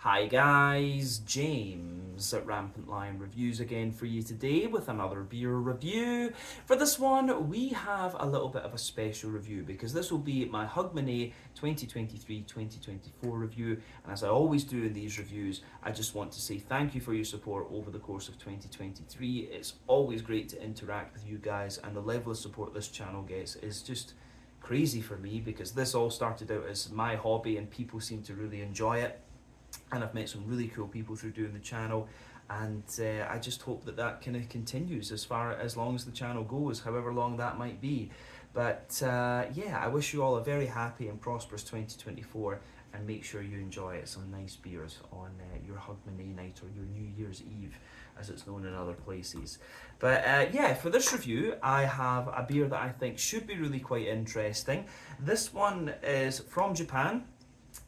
Hi guys, James at Rampant Lion Reviews again for you today with another beer review. For this one, we have a little bit of a special review because this will be my Hogmanay 2023-2024 review. And as I always do in these reviews, I just want to say thank you for your support over the course of 2023. It's always great to interact with you guys, and the level of support this channel gets is just crazy for me because this all started out as my hobby and people seem to really enjoy it. And I've met some really cool people through doing the channel, and I just hope that that kind of continues as long as the channel goes, however long that might be. But yeah, I wish you all a very happy and prosperous 2024, and make sure you enjoy some nice beers on your Hogmanay night or your New Year's Eve, as it's known in other places. But yeah, for this review, I have a beer that I think should be really quite interesting. This one is from Japan.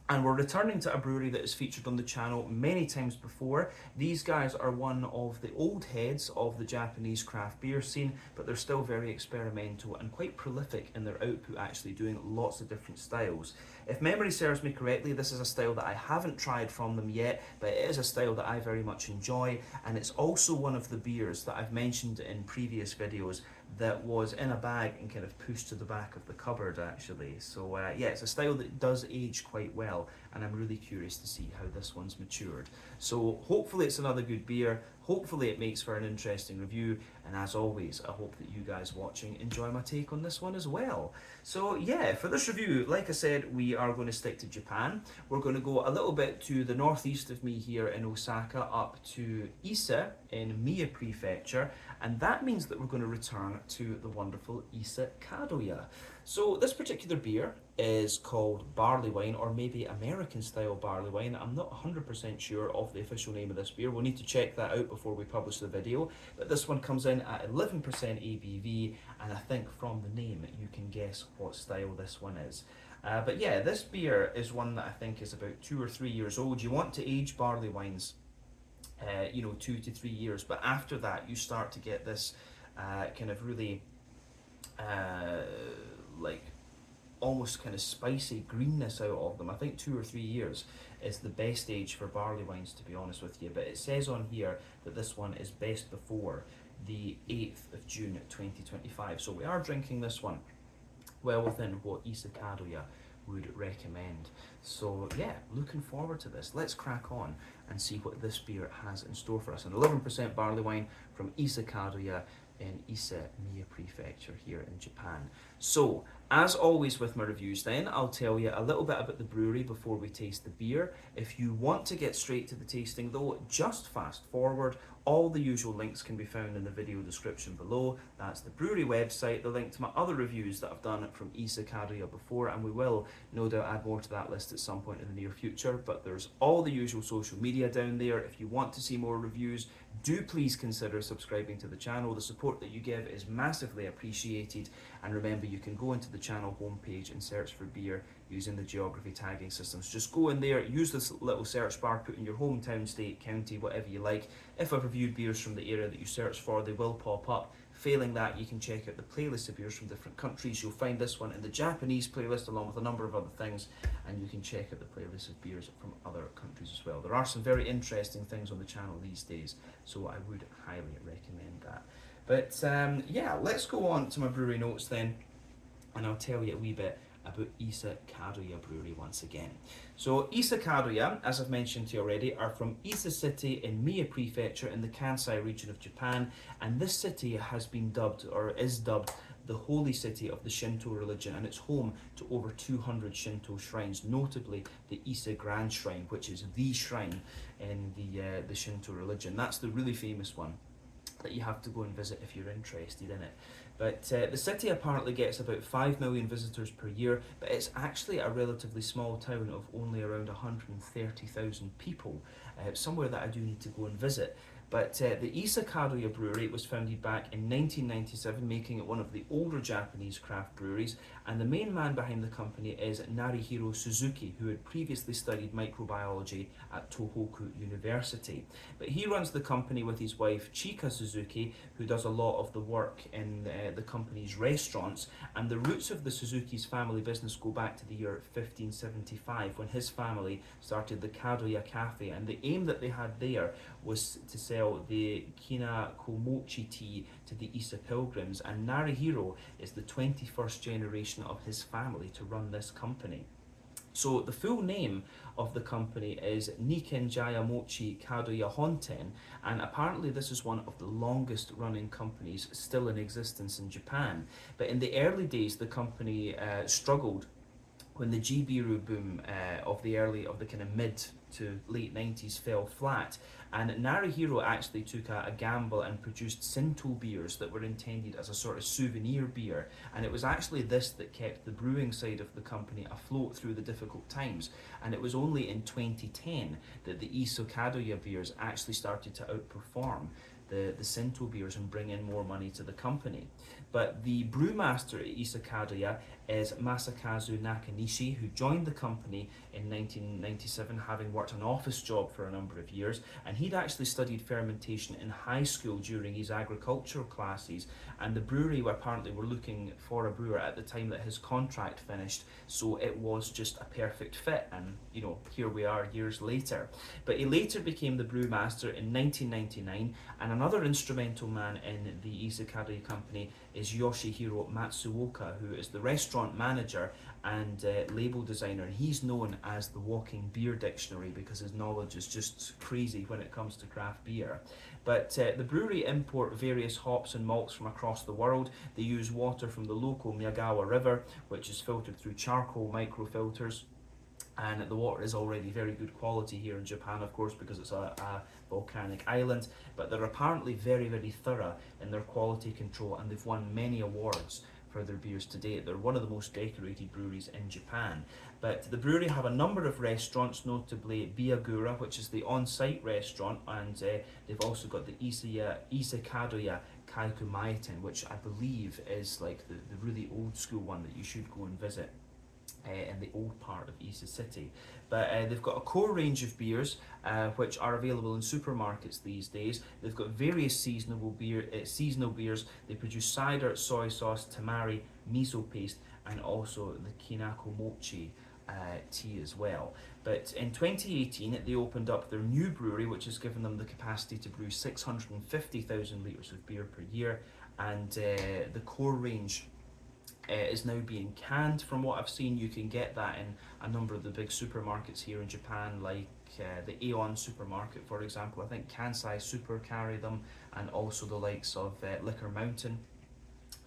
And we're returning to a brewery that is featured on the channel many times before. These guys are one of the old heads of the Japanese craft beer scene, but they're still very experimental and quite prolific in their output, actually doing lots of different styles. If memory serves me correctly, this is a style that I haven't tried from them yet, but it is a style that I very much enjoy, and it's also one of the beers that I've mentioned in previous videos that was in a bag and kind of pushed to the back of the cupboard, actually. So yeah, it's a style that does age quite well, and I'm really curious to see how this one's matured. So hopefully it's another good beer, hopefully it makes for an interesting review, and as always, I hope that you guys watching enjoy my take on this one as well. So yeah, for this review, like I said, we are going to stick to Japan. We're going to go a little bit to the northeast of me here in Osaka, up to Ise in Mie Prefecture, and that means that we're going to return to the wonderful Ise Kadoya. So this particular beer is called Barley Wine, or maybe American style barley wine. I'm not 100% sure of the official name of this beer. We'll need to check that out before we publish the video. But this one comes in at 11% ABV, and I think from the name you can guess what style this one is. But yeah, this beer is one that I think is about 2 or 3 years old. You want to age barley wines 2 to 3 years, but after that you start to get this kind of really like almost kind of spicy greenness out of them. I think 2 or 3 years is the best age for barley wines, to be honest with you, but it says on here that this one is best before the 8th of June 2025, so we are drinking this one well within what Ise Kadoya would recommend. So yeah, looking forward to this. Let's crack on and see what this beer has in store for us. An 11% barley wine from Ise Kadoya in Ise, Mie Prefecture here in Japan. So, as always with my reviews then, I'll tell you a little bit about the brewery before we taste the beer. If you want to get straight to the tasting though, just fast forward. All the usual links can be found in the video description below. That's the brewery website, the link to my other reviews that I've done from Ise Kadoya before, and we will no doubt add more to that list at some point in the near future. But there's all the usual social media down there. If you want to see more reviews, do please consider subscribing to the channel. The support that you give is massively appreciated, and remember, you can go into the channel homepage and search for beer using the geography tagging systems. Just go in there, use this little search bar, put in your hometown, state, county, whatever you like. If I've reviewed beers from the area that you search for, they will pop up. Failing that, you can check out the playlist of beers from different countries. You'll find this one in the Japanese playlist along with a number of other things, and you can check out the playlist of beers from other countries as well. There are some very interesting things on the channel these days, so I would highly recommend that. But yeah, let's go on to my brewery notes then, and I'll tell you a wee bit about Ise Kadoya Brewery once again. So Ise Kadoya, as I've mentioned to you already, are from Ise City in Mie Prefecture in the Kansai region of Japan, and this city has been dubbed, or is dubbed, the holy city of the Shinto religion, and it's home to over 200 Shinto shrines, notably the Ise Grand Shrine, which is the shrine in the Shinto religion. That's the really famous one that you have to go and visit if you're interested in it. But the city apparently gets about 5 million visitors per year, but it's actually a relatively small town of only around 130,000 people, somewhere that I do need to go and visit. But the Ise Kadoya Brewery was founded back in 1997, making it one of the older Japanese craft breweries, and the main man behind the company is Narihiro Suzuki, who had previously studied microbiology at Tohoku University. But he runs the company with his wife Chika Suzuki, who does a lot of the work in the company's restaurants, and the roots of the Suzuki's family business go back to the year 1575 when his family started the Kadoya Cafe, and the aim that they had there was to sell the Kinakomochi tea to the Ise pilgrims, and Narihiro is the 21st generation of his family to run this company. So the full name of the company is Nikken Jayamochi Kadoya Honten, and apparently this is one of the longest running companies still in existence in Japan. But in the early days, the company struggled when the Jibiru boom of the kind of mid to late 90s fell flat, and Narihiro actually took a gamble and produced Shinto beers that were intended as a sort of souvenir beer, and it was actually this that kept the brewing side of the company afloat through the difficult times. And it was only in 2010 that the Ise Kadoya beers actually started to outperform the Shinto beers and bring in more money to the company. But the brewmaster at Ise Kadoya is Masakazu Nakanishi, who joined the company in 1997, having worked an office job for a number of years, and he'd actually studied fermentation in high school during his agricultural classes, and the brewery apparently were looking for a brewer at the time that his contract finished, so it was just a perfect fit, and here we are years later. But he later became the brewmaster in 1999, and another instrumental man in the Ise Kadoya company is Yoshihiro Matsuoka, who is the restaurant manager and label designer, and he's known as the walking beer dictionary because his knowledge is just crazy when it comes to craft beer. But the brewery import various hops and malts from across the world. They use water from the local Miyagawa River, which is filtered through charcoal microfilters, and the water is already very good quality here in Japan, of course, because it's a volcanic island. But they're apparently very, very thorough in their quality control, and they've won many awards for their beers to date. They're one of the most decorated breweries in Japan. But the brewery have a number of restaurants, notably Biyagura, which is the on-site restaurant, and they've also got the Ise Kadoya Kaiku Maiten, which I believe is like the really old school one that you should go and visit in the old part of Ise City. But they've got a core range of beers which are available in supermarkets these days. They've got various seasonal beers. They produce cider, soy sauce, tamari, miso paste, and also the Kinakomochi tea as well. But in 2018 they opened up their new brewery, which has given them the capacity to brew 650,000 litres of beer per year, and the core range is now being canned. From what I've seen, you can get that in a number of the big supermarkets here in Japan, like the Aeon supermarket, for example. I think Kansai Super carry them, and also the likes of Liquor Mountain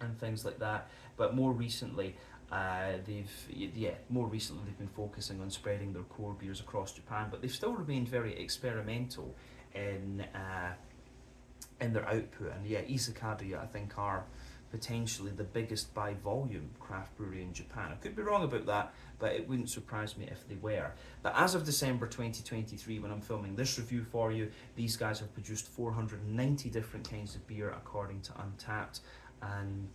and things like that. But more recently, they've been focusing on spreading their core beers across Japan, but they've still remained very experimental in their output. And Ise Kadoya, I think, are potentially the biggest by volume craft brewery in Japan. I could be wrong about that, but it wouldn't surprise me if they were. But as of December 2023, when I'm filming this review for you, these guys have produced 490 different kinds of beer according to Untappd, and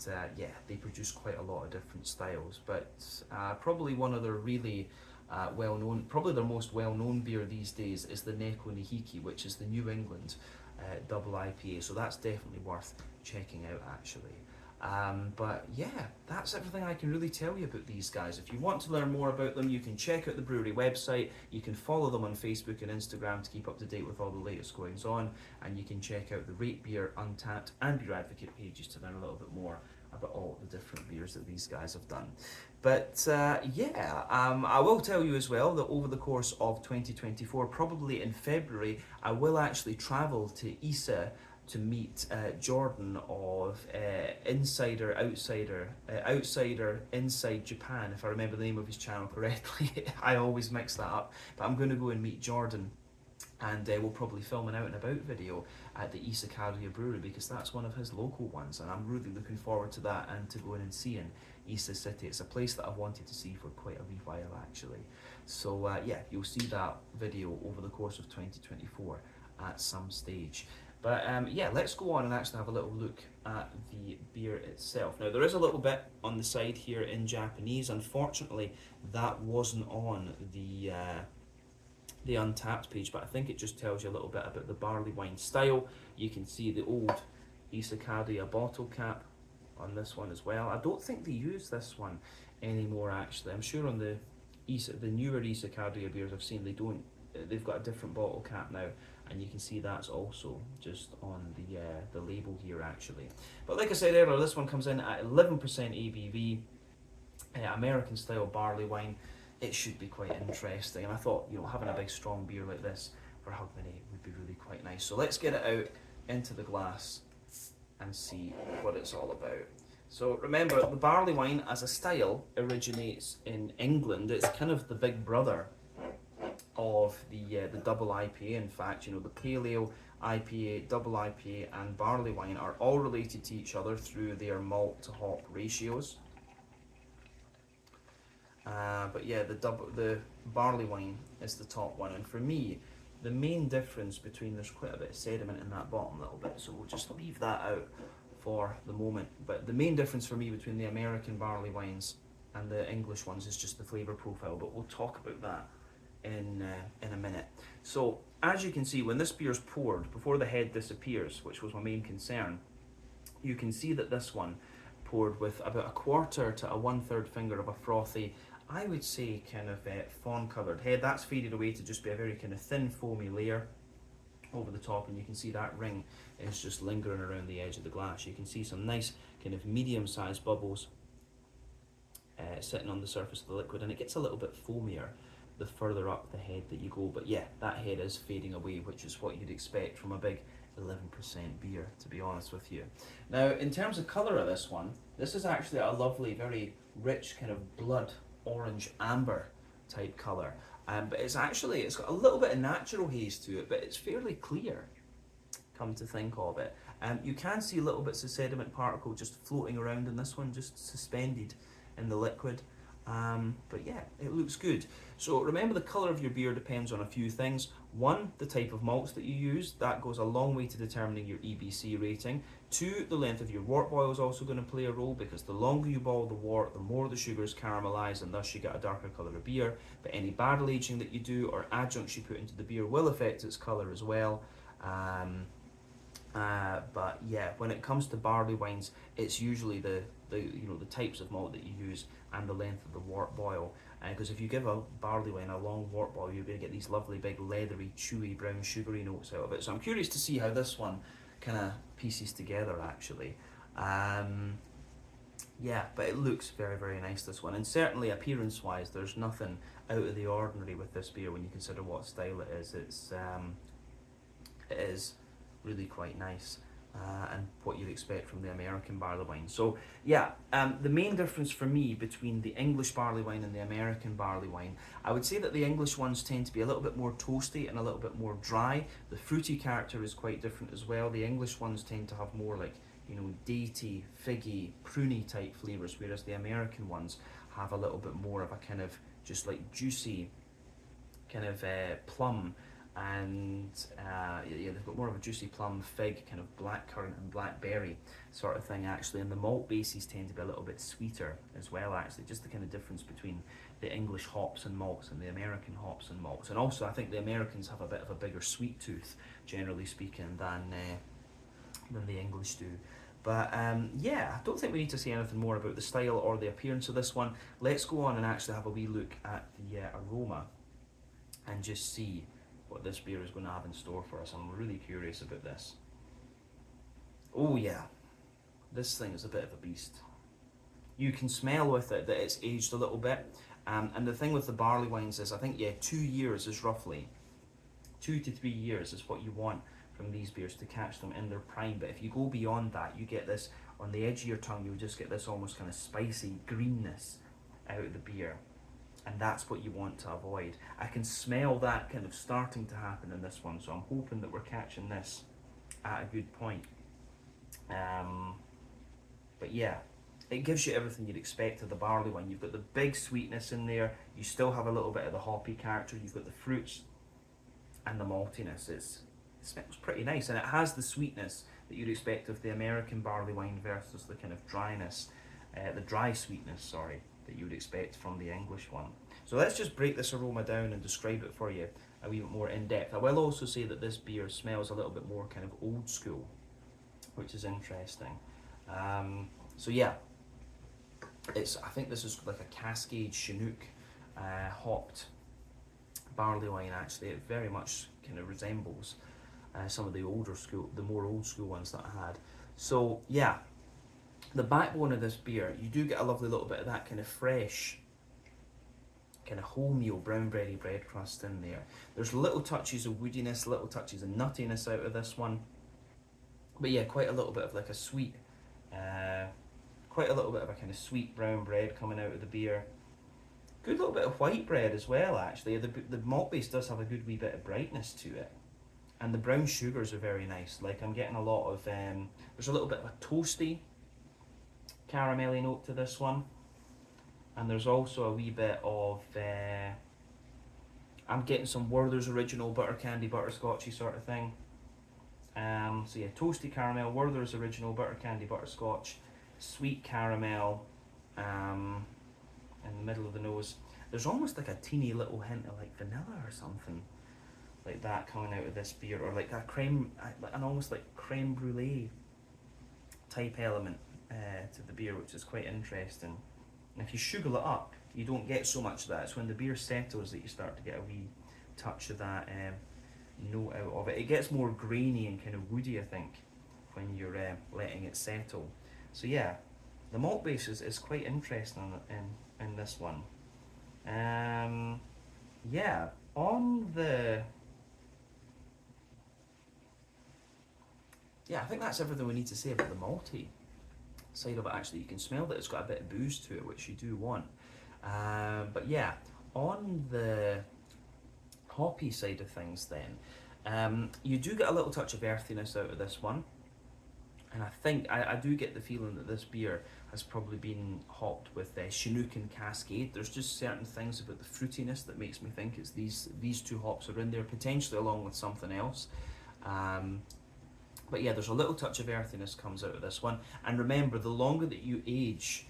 they produce quite a lot of different styles. But probably one of their really probably their most well-known beer these days is the Neko Nihiki, which is the New England double IPA, so that's definitely worth checking out actually. But that's everything I can really tell you about these guys. If you want to learn more about them, you can check out the brewery website, you can follow them on Facebook and Instagram to keep up to date with all the latest goings on, and you can check out the Rate Beer, Untappd and Beer Advocate pages to learn a little bit more about all the different beers that these guys have done. But I will tell you as well that over the course of 2024, probably in February, I will actually travel to Ise to meet Jordan of Outsider Inside Japan, if I remember the name of his channel correctly. I always mix that up. But I'm going to go and meet Jordan, and we'll probably film an out and about video at the Ise Kadoya brewery, because that's one of his local ones, and I'm really looking forward to that and to going and seeing Ise City. It's a place that I've wanted to see for quite a wee while actually. So you'll see that video over the course of 2024 at some stage. But yeah, let's go on and actually have a little look at the beer itself. Now, there is a little bit on the side here in Japanese. Unfortunately, that wasn't on the Untappd page, but I think it just tells you a little bit about the barley wine style. You can see the old Ise Kadoya bottle cap on this one as well. I don't think they use this one anymore, actually. I'm sure on the newer Ise Kadoya beers I've seen, they've got a different bottle cap now, and you can see that's also just on the label here, actually. But like I said earlier, this one comes in at 11% ABV, American style barley wine. It should be quite interesting, and I thought, you know, having a big strong beer like this for Hogmanay would be really quite nice. So let's get it out into the glass and see what it's all about. So remember, the barley wine as a style originates in England. It's kind of the big brother of the double IPA. In fact, you know, the pale ale, IPA, double IPA, and barley wine are all related to each other through their malt to hop ratios. But yeah, the barley wine is the top one, and for me, the main difference between, there's quite a bit of sediment in that bottom little bit, so we'll just leave that out for the moment. But the main difference for me between the American barley wines and the English ones is just the flavour profile, but we'll talk about that in a minute. So as you can see, when this beer's poured, before the head disappears, which was my main concern, you can see that this one poured with about a quarter to a 1/3 finger of a frothy, I would say kind of fawn coloured head. That's faded away to just be a very kind of thin foamy layer over the top, and you can see that ring is just lingering around the edge of the glass. You can see some nice kind of medium-sized bubbles sitting on the surface of the liquid, and it gets a little bit foamier the further up the head that you go. But yeah, that head is fading away, which is what you'd expect from a big 11% beer, to be honest with you. Now, in terms of colour of this one, this is actually a lovely, very rich kind of blood orange amber type colour, but it's got a little bit of natural haze to it, but it's fairly clear, come to think of it. You can see little bits of sediment particle just floating around in this one, just suspended in the liquid. But yeah, it looks good. So remember, the colour of your beer depends on a few things. One, the type of malts that you use. That goes a long way to determining your EBC rating. Two, the length of your wort boil is also going to play a role, because the longer you boil the wort, the more the sugars caramelise, and thus you get a darker colour of beer. But any barrel aging that you do or adjuncts you put into the beer will affect its colour as well. But yeah, when it comes to barley wines, it's usually the types of malt that you use and the length of the wort boil. Because if you give a barley wine a long wort boil, you're going to get these lovely big leathery, chewy, brown, sugary notes out of it. So I'm curious to see how this one kind of pieces together, actually. Yeah, but it looks very, very nice, this one. And certainly appearance-wise, there's nothing out of the ordinary with this beer when you consider what style it is. It is really quite nice. And what you'd expect from the American barley wine. So yeah, the main difference for me between the English barley wine and the American barley wine, I would say that the English ones tend to be a little bit more toasty and a little bit more dry. The fruity character is quite different as well. The English ones tend to have more like, you know, datey, figgy, pruny type flavours, whereas the American ones have a little bit more of a kind of just like juicy kind of plum, and yeah, they've got more of a juicy plum, fig, kind of blackcurrant and blackberry sort of thing, actually. And the malt bases tend to be a little bit sweeter as well, actually. Just the kind of difference between the English hops and malts and the American hops and malts. And also, I think the Americans have a bit of a bigger sweet tooth, generally speaking, than the English do. But yeah, I don't think we need to say anything more about the style or the appearance of this one. Let's go on and actually have a wee look at the aroma and just see what this beer is going to have in store for us. I'm really curious about this. Oh yeah, this thing is a bit of a beast. You can smell with it that it's aged a little bit, and the thing with the barley wines is, I think, yeah, 2 years is roughly, 2 to 3 years is what you want from these beers to catch them in their prime. But if you go beyond that, you get this, on the edge of your tongue, you'll just get this almost kind of spicy greenness out of the beer. And that's what you want to avoid. I can smell that kind of starting to happen in this one, so I'm hoping that we're catching this at a good point. But yeah, it gives you everything you'd expect of the barley wine. You've got the big sweetness in there, you still have a little bit of the hoppy character, you've got the fruits and the maltiness. It's smells pretty nice, and it has the sweetness that you'd expect of the American barley wine versus the kind of dryness, the dry sweetness, sorry, that you would expect from the English one. So let's just break this aroma down and describe it for you a wee bit more in depth. I will also say that this beer smells a little bit more kind of old school, which is interesting. So yeah, I think this is like a Cascade Chinook hopped barley wine. Actually, it very much kind of resembles some of the more old school ones that I had. So yeah, the backbone of this beer, you do get a lovely little bit of that kind of fresh, kind of wholemeal brown bready bread crust in there. There's little touches of woodiness, little touches of nuttiness out of this one. But yeah, quite a little bit of like a sweet, quite a little bit of a kind of sweet brown bread coming out of the beer. Good little bit of white bread as well, actually. The malt base does have a good wee bit of brightness to it. And the brown sugars are very nice. Like I'm getting a lot of, there's a little bit of a toasty, caramelly note to this one. And there's also a wee bit of, I'm getting some Werther's Original butter candy, butterscotchy sort of thing. So yeah, toasty caramel, Werther's Original butter candy, butterscotch, sweet caramel, in the middle of the nose. There's almost like a teeny little hint of like vanilla or something like that coming out of this beer, or like an almost like creme brulee type element to the beer, which is quite interesting. And if you sugar it up, you don't get so much of that. It's when the beer settles that you start to get a wee touch of that note out of it. It gets more grainy and kind of woody, I think, when you're letting it settle. So yeah, the malt base is quite interesting in this one. Yeah, on the... Yeah, I think that's everything we need to say about the malty side of it. Actually, you can smell that it's got a bit of booze to it, which you do want. But yeah, on the hoppy side of things then, you do get a little touch of earthiness out of this one. And I think, I do get the feeling that this beer has probably been hopped with Chinook and Cascade. There's just certain things about the fruitiness that makes me think it's these two hops are in there, potentially along with something else. But yeah, there's a little touch of earthiness comes out of this one. And remember, the longer that you age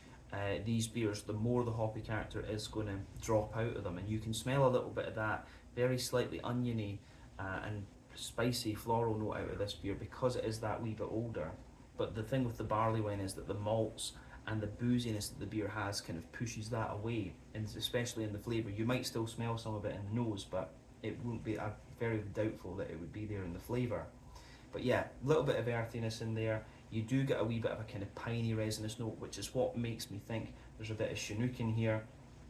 these beers, the more the hoppy character is going to drop out of them. And you can smell a little bit of that very slightly oniony and spicy floral note out of this beer because it is that wee bit older. But the thing with the barley wine is that the malts and the booziness that the beer has kind of pushes that away, and especially in the flavour. You might still smell some of it in the nose, but it won't be, I'm very doubtful that it would be there in the flavour. But yeah, a little bit of earthiness in there. You do get a wee bit of a kind of piney resinous note, which is what makes me think there's a bit of Chinook in here,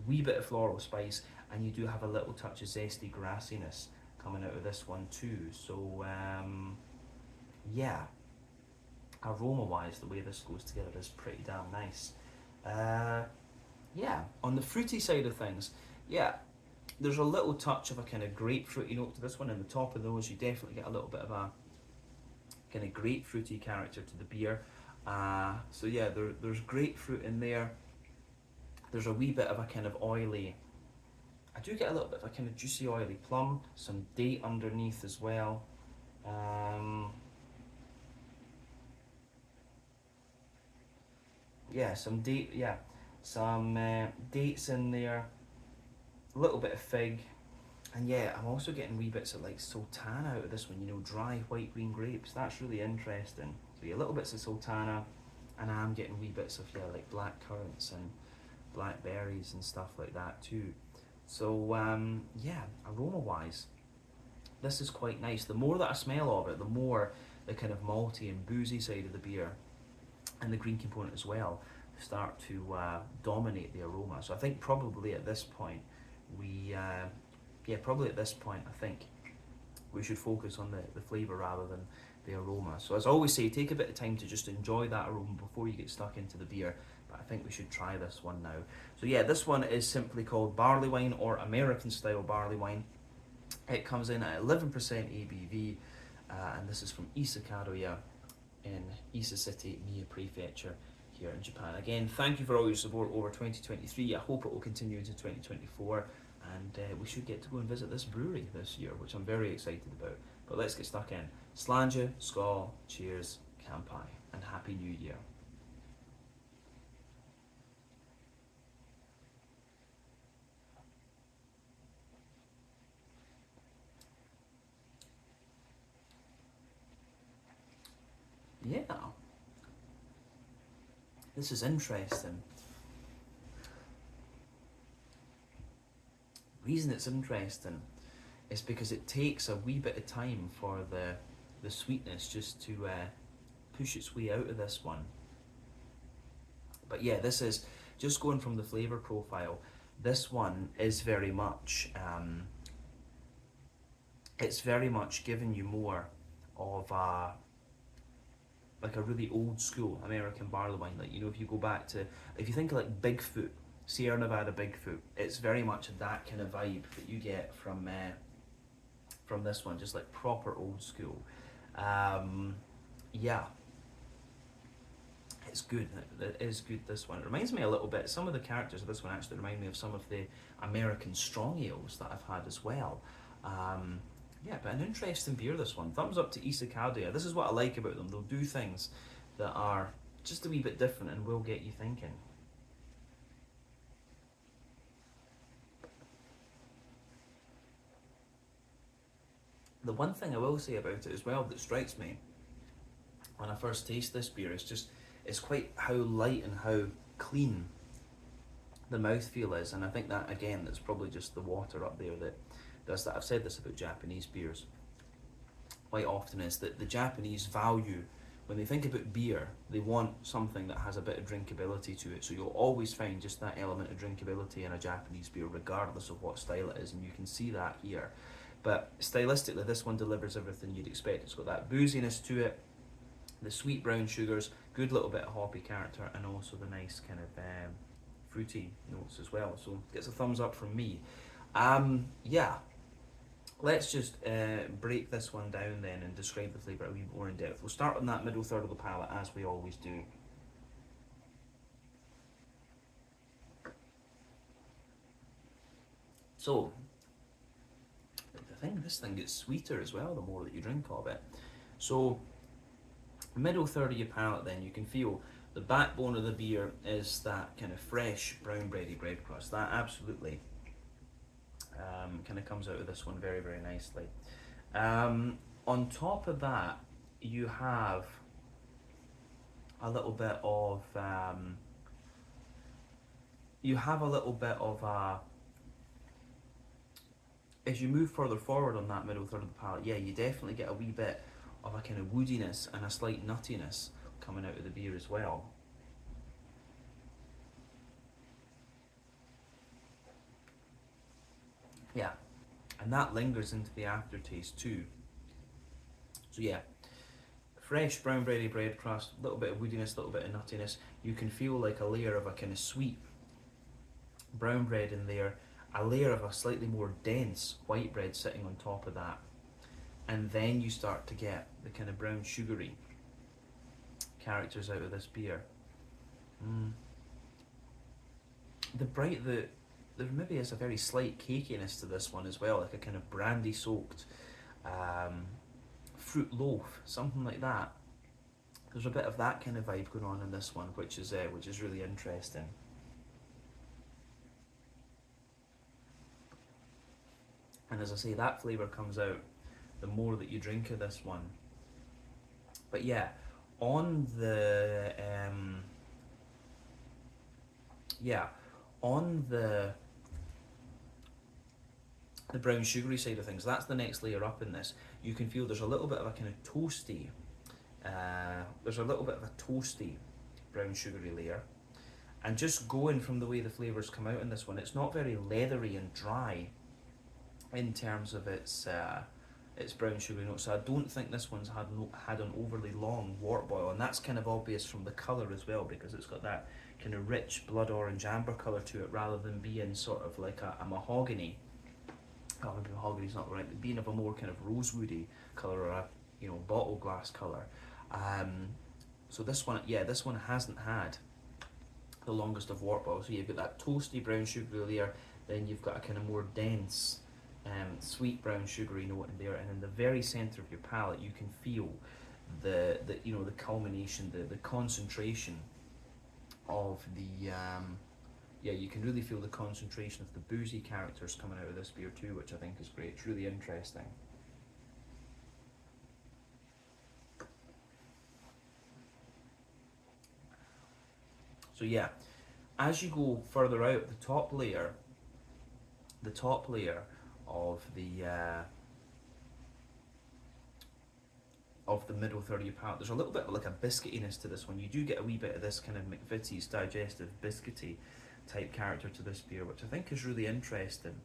wee bit of floral spice, and you do have a little touch of zesty grassiness coming out of this one too. So yeah, aroma-wise, the way this goes together is pretty damn nice. Yeah, on the fruity side of things, yeah, there's a little touch of a kind of grapefruity note to this one. In the top of those, you definitely get a little bit of a kind of grapefruity character to the beer. So yeah, there's grapefruit in there. There's a wee bit of a kind of oily, I do get a little bit of a kind of juicy oily plum, some date underneath as well. Yeah, some dates in there, a little bit of fig, and yeah, I'm also getting wee bits of like sultana out of this one, you know, dry white green grapes. That's really interesting. So yeah, little bits of sultana, and I'm getting wee bits of like black currants and blackberries and stuff like that too. So yeah, aroma wise, this is quite nice. The more that I smell of it, the more the kind of malty and boozy side of the beer and the green component as well start to dominate the aroma. So I think probably at this point I think we should focus on the flavour rather than the aroma. So as I always say, take a bit of time to just enjoy that aroma before you get stuck into the beer. But I think we should try this one now. So yeah, this one is simply called Barley Wine, or American Style Barley Wine. It comes in at 11% ABV, and this is from Ise Kadoya in Ise City, Mie Prefecture here in Japan. Again, thank you for all your support over 2023. I hope it will continue into 2024, and we should get to go and visit this brewery this year, which I'm very excited about. But let's get stuck in. Slàinte, Skål, cheers, Kampai, and Happy New Year. Yeah, this is interesting. The reason it's interesting is because it takes a wee bit of time for the sweetness just to push its way out of this one. But yeah, this is just going from the flavour profile. This one is very much, it's very much giving you more of a, like a really old school American barley wine. Like, you know, if you go back to, if you think of like Bigfoot, Sierra Nevada Bigfoot, it's very much that kind of vibe that you get from this one, just like proper old school. Yeah, it's good. It is good, this one. It reminds me a little bit, some of the characters of this one actually remind me of some of the American strong ales that I've had as well. Yeah, but an interesting beer, this one. Thumbs up to Ise Kadoya. This is what I like about them. They'll do things that are just a wee bit different and will get you thinking. The one thing I will say about it as well that strikes me when I first taste this beer is just, it's quite how light and how clean the mouthfeel is. And I think that, again, that's probably just the water up there that does that. I've said this about Japanese beers quite often, is that the Japanese value, when they think about beer, they want something that has a bit of drinkability to it. So you'll always find just that element of drinkability in a Japanese beer, regardless of what style it is, and you can see that here. But stylistically, this one delivers everything you'd expect. It's got that booziness to it, the sweet brown sugars, good little bit of hoppy character, and also the nice kind of fruity notes as well. So gets a thumbs up from me. Yeah, let's just break this one down then and describe the flavour a wee bit more in depth. We'll start on that middle third of the palate, as we always do. So, I think this thing gets sweeter as well the more that you drink of it. So, middle third of your palate then, you can feel the backbone of the beer is that kind of fresh brown bready bread crust. That absolutely kind of comes out of this one very, very nicely. On top of that, you have a little bit of as you move further forward on that middle third of the palate, yeah, you definitely get a wee bit of a kind of woodiness and a slight nuttiness coming out of the beer as well. Yeah, and that lingers into the aftertaste too. So yeah, fresh brown bready bread crust, a little bit of woodiness, a little bit of nuttiness. You can feel like a layer of a kind of sweet brown bread in there, a layer of a slightly more dense white bread sitting on top of that, and then you start to get the kind of brown sugary characters out of this beer. There maybe is a very slight cakiness to this one as well, like a kind of brandy soaked fruit loaf, something like that. There's a bit of that kind of vibe going on in this one, which is really interesting. And as I say, that flavour comes out the more that you drink of this one. But yeah, on the brown sugary side of things, that's the next layer up in this. You can feel there's a little bit of a kind of toasty, brown sugary layer. And just going from the way the flavours come out in this one, it's not very leathery and dry in terms of its brown sugary notes. So I don't think this one's had an overly long wort boil, and that's kind of obvious from the colour as well, because it's got that kind of rich blood orange amber colour to it, rather than being sort of like a mahogany. Oh, maybe mahogany's not right, but being of a more kind of rosewoody colour, or a bottle glass colour. So this one hasn't had the longest of wort boils. So you've got that toasty brown sugary layer, then you've got a kind of more dense sweet brown sugary note in there, and in the very center of your palate you can feel the culmination, the concentration of the yeah, you can really feel the concentration of the boozy characters coming out of this beer too, which I think is great. It's really interesting. So yeah, as you go further out, the top layer of the middle third of your palate, there's a little bit of like a biscuitiness to this one. You do get a wee bit of this kind of McVitie's digestive biscuity type character to this beer, which I think is really interesting.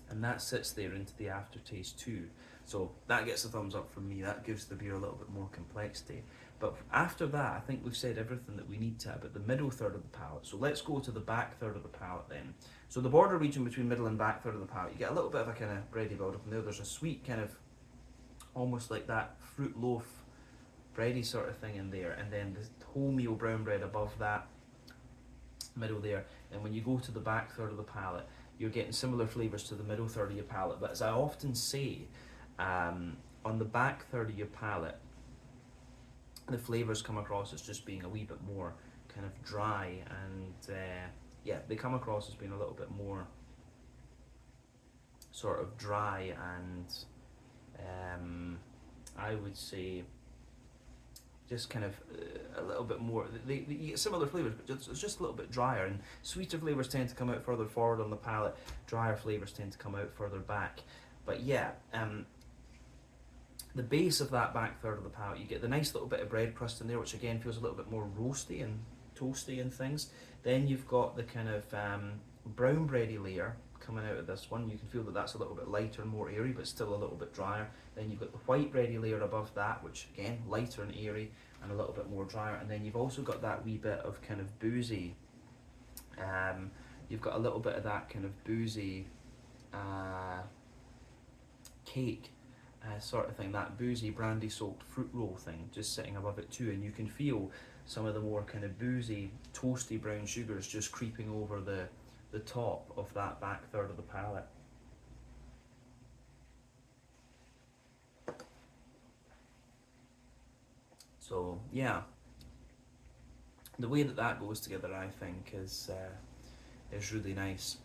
And that sits there into the aftertaste too. So that gets a thumbs up from me. That gives the beer a little bit more complexity. But after that, I think we've said everything that we need to about the middle third of the palate. So let's go to the back third of the palate then. So the border region between middle and back third of the palate, you get a little bit of a kind of bready build up in there. There's a sweet kind of, almost like that fruit loaf bready sort of thing in there. And then the wholemeal brown bread above that middle there. And when you go to the back third of the palate, you're getting similar flavours to the middle third of your palate. But as I often say, on the back third of your palate, the flavours come across as just being a wee bit more kind of dry, and yeah, they come across as being a little bit more sort of dry and I would say just kind of a little bit more, you get similar flavours, but it's just a little bit drier, and sweeter flavours tend to come out further forward on the palate, drier flavours tend to come out further back. But yeah, the base of that back third of the palate, you get the nice little bit of bread crust in there, which again feels a little bit more roasty and toasty and things. Then you've got the kind of brown bready layer coming out of this one. You can feel that that's a little bit lighter and more airy, but still a little bit drier. Then you've got the white bready layer above that, which again, lighter and airy and a little bit more drier. And then you've also got that wee bit of kind of boozy, you've got a little bit of that kind of boozy cake sort of thing, that boozy brandy soaked fruit roll thing just sitting above it too. And you can feel some of the more kind of boozy, toasty brown sugars just creeping over the top of that back third of the palate. So yeah, the way that that goes together, I think, is really nice.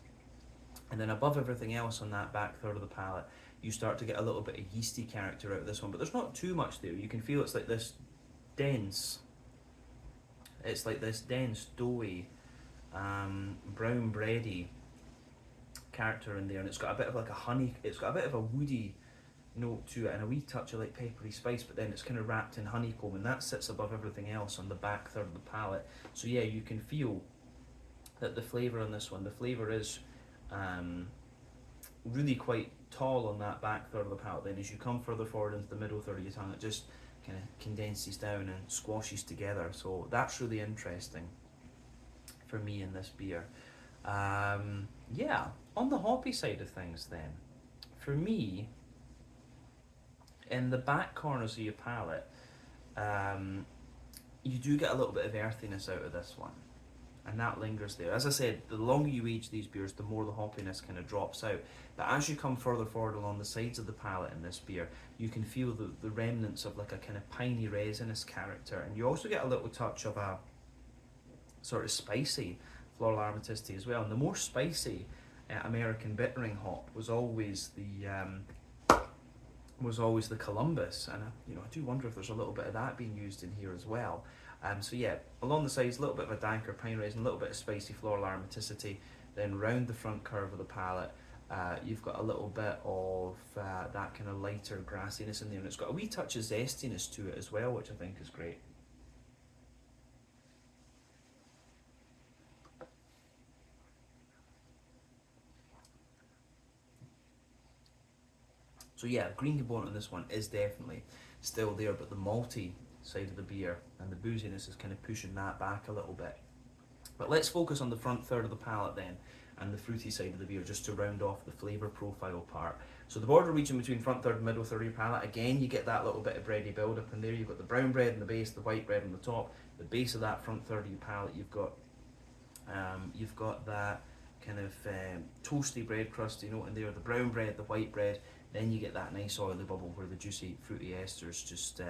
And then above everything else on that back third of the palate, you start to get a little bit of yeasty character out of this one, but there's not too much there. You can feel it's like this dense, doughy, brown bready character in there, and it's got a bit of like a honey, it's got a bit of a woody note to it and a wee touch of like peppery spice, but then it's kind of wrapped in honeycomb, and that sits above everything else on the back third of the palate. So yeah, you can feel that the flavour on this one, the flavour is really quite tall on that back third of the palate. Then as you come further forward into the middle third of your tongue, it just kind of condenses down and squashes together. So that's really interesting for me in this beer. Yeah, on the hoppy side of things then, for me, in the back corners of your palate, you do get a little bit of earthiness out of this one, and that lingers there. As I said, the longer you age these beers, the more the hoppiness kind of drops out. But as you come further forward along the sides of the palate in this beer, you can feel the remnants of like a kind of piney resinous character, and you also get a little touch of a sort of spicy floral aromaticity as well. And the more spicy American bittering hop was always the Columbus, and I do wonder if there's a little bit of that being used in here as well. So yeah, along the sides, a little bit of a danker pine resin, a little bit of spicy floral aromaticity. Then round the front curve of the palate, you've got a little bit of that kind of lighter grassiness in there, and it's got a wee touch of zestiness to it as well, which I think is great. So yeah, green component on this one is definitely still there, but the malty side of the beer and the booziness is kind of pushing that back a little bit. But let's focus on the front third of the palate then, and the fruity side of the beer, just to round off the flavour profile part. So the border region between front third and middle third of your palate, again you get that little bit of bready build up in there. You've got the brown bread in the base, the white bread on the top. The base of that front third of your palate, you've got that kind of toasty bread crust, you know, in there, the brown bread, the white bread, then you get that nice oily bubble where the juicy fruity esters just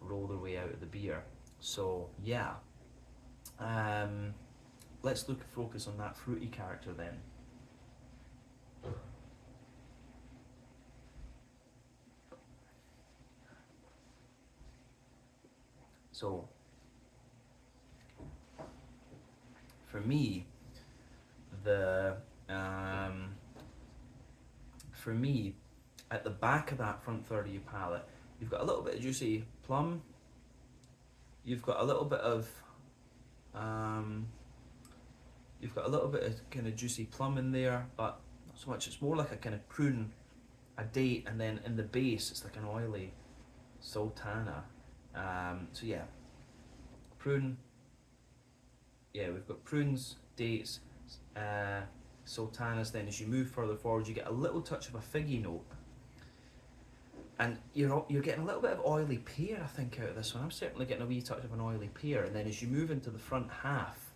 roll their way out of the beer. So yeah, let's focus on that fruity character then. So for me, the at the back of that front third of your palate, you've got a little bit of juicy plum. You've got a little bit of kind of juicy plum in there, but not so much. It's more like a kind of prune, a date, and then in the base it's like an oily sultana. So yeah, prune. Yeah, we've got prunes, dates, sultanas. Then as you move further forward, you get a little touch of a figgy note, and you're getting a little bit of oily pear, I think, out of this one. I'm certainly getting a wee touch of an oily pear, and then as you move into the front half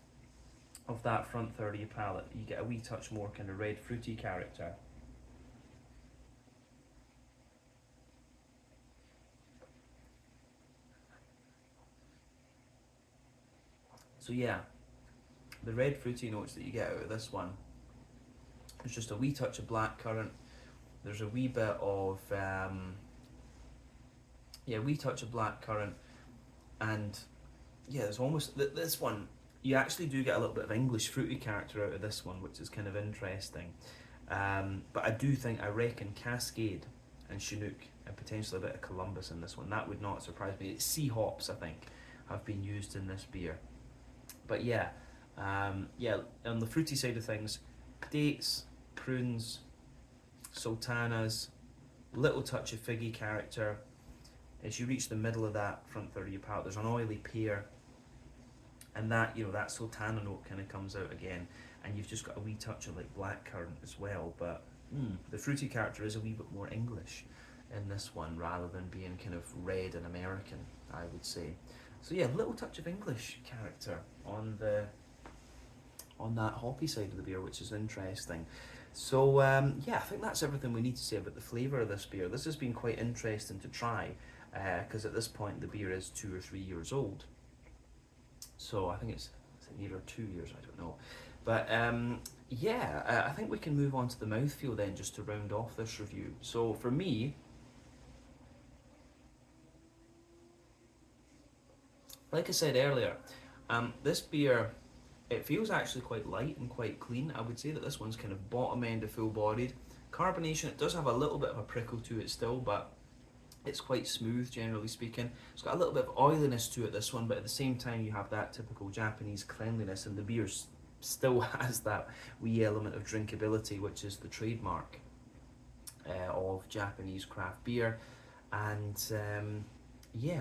of that front third of your palate, you get a wee touch more kind of red fruity character. So yeah, the red fruity notes that you get out of this one, there's just a wee touch of blackcurrant. There's a wee bit of wee touch of blackcurrant, and yeah, there's almost this one. You actually do get a little bit of English fruity character out of this one, which is kind of interesting. But I reckon Cascade and Chinook and potentially a bit of Columbus in this one. That would not surprise me. It's sea hops, I think, have been used in this beer. But yeah, on the fruity side of things, dates, prunes, sultanas, little touch of figgy character. As you reach the middle of that front third of your palate, there's an oily pear, and that that sultana note kind of comes out again, and you've just got a wee touch of like blackcurrant as well. But the fruity character is a wee bit more English in this one rather than being kind of red and American, I would say. So yeah, a little touch of English character on that hoppy side of the beer, which is interesting. So I think that's everything we need to say about the flavour of this beer. This has been quite interesting to try, because at this point the beer is 2 or 3 years old. So I think it's nearer 2 years, I don't know. But I think we can move on to the mouthfeel then, just to round off this review. So for me, like I said earlier, this beer, it feels actually quite light and quite clean. I would say that this one's kind of bottom end of full bodied. Carbonation, it does have a little bit of a prickle to it still, but it's quite smooth, generally speaking. It's got a little bit of oiliness to it, this one, but at the same time you have that typical Japanese cleanliness, and the beer still has that wee element of drinkability, which is the trademark of Japanese craft beer. And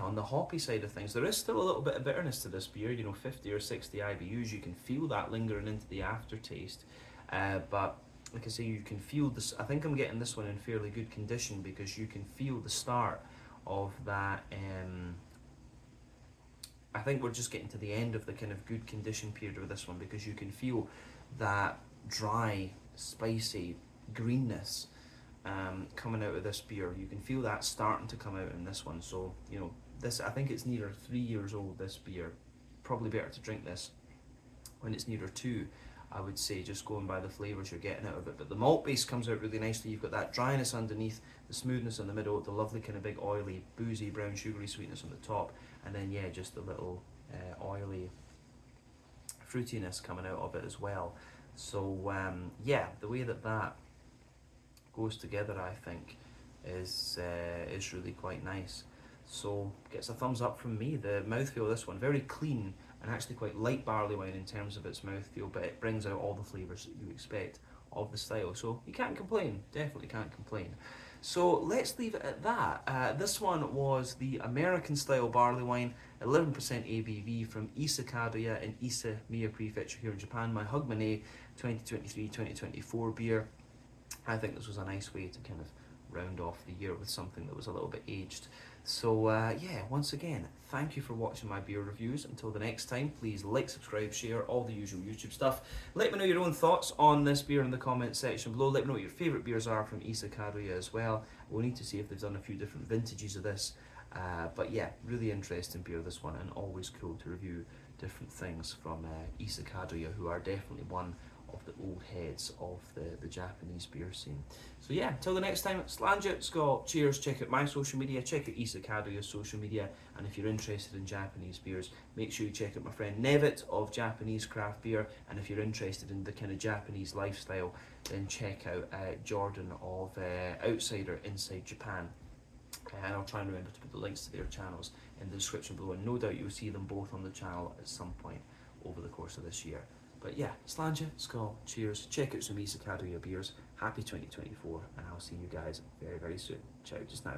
on the hoppy side of things, there is still a little bit of bitterness to this beer, 50 or 60 IBUs. You can feel that lingering into the aftertaste, but like I say, you can feel this. I think I'm getting this one in fairly good condition, because you can feel the start of that. I think we're just getting to the end of the kind of good condition period with this one, because you can feel that dry, spicy greenness coming out of this beer. You can feel that starting to come out in this one. So this, I think it's nearer 3 years old, this beer. Probably better to drink this when it's nearer 2, I would say, just going by the flavours you're getting out of it. But the malt base comes out really nicely. You've got that dryness underneath, the smoothness in the middle, the lovely kind of big oily, boozy, brown sugary sweetness on the top, and then just the little oily fruitiness coming out of it as well. So the way that goes together, I think, is really quite nice. So gets a thumbs up from me. The mouthfeel of this one, very clean and actually quite light barley wine in terms of its mouthfeel, but it brings out all the flavours that you expect of the style. So you can't complain, definitely can't complain. So let's leave it at that. This one was the American style barley wine, 11% ABV from Ise Kadoya in Ise Prefecture here in Japan. My Hugman 2023-2024 beer. I think this was a nice way to kind of round off the year with something that was a little bit aged. So yeah, once again, thank you for watching my beer reviews. Until the next time, please like, subscribe, share, all the usual YouTube stuff. Let me know your own thoughts on this beer in the comments section below. Let me know what your favourite beers are from Ise Kadoya as well. We'll need to see if they've done a few different vintages of this. But yeah, really interesting beer, this one, and always cool to review different things from Ise Kadoya, who are definitely one of the old heads of the Japanese beer scene. So yeah, till the next time, Slanja, Scott, cheers. Check out my social media, check out Ise Kadoya's social media, and if you're interested in Japanese beers, make sure you check out my friend Nevit of Japanese Craft Beer, and if you're interested in the kind of Japanese lifestyle, then check out Jordan of Outsider Inside Japan. And I'll try and remember to put the links to their channels in the description below, and no doubt you'll see them both on the channel at some point over the course of this year. But yeah, Slanja, Skål, cheers, check out some Ise Kadoya beers, happy 2024, and I'll see you guys very, very soon. Ciao just now.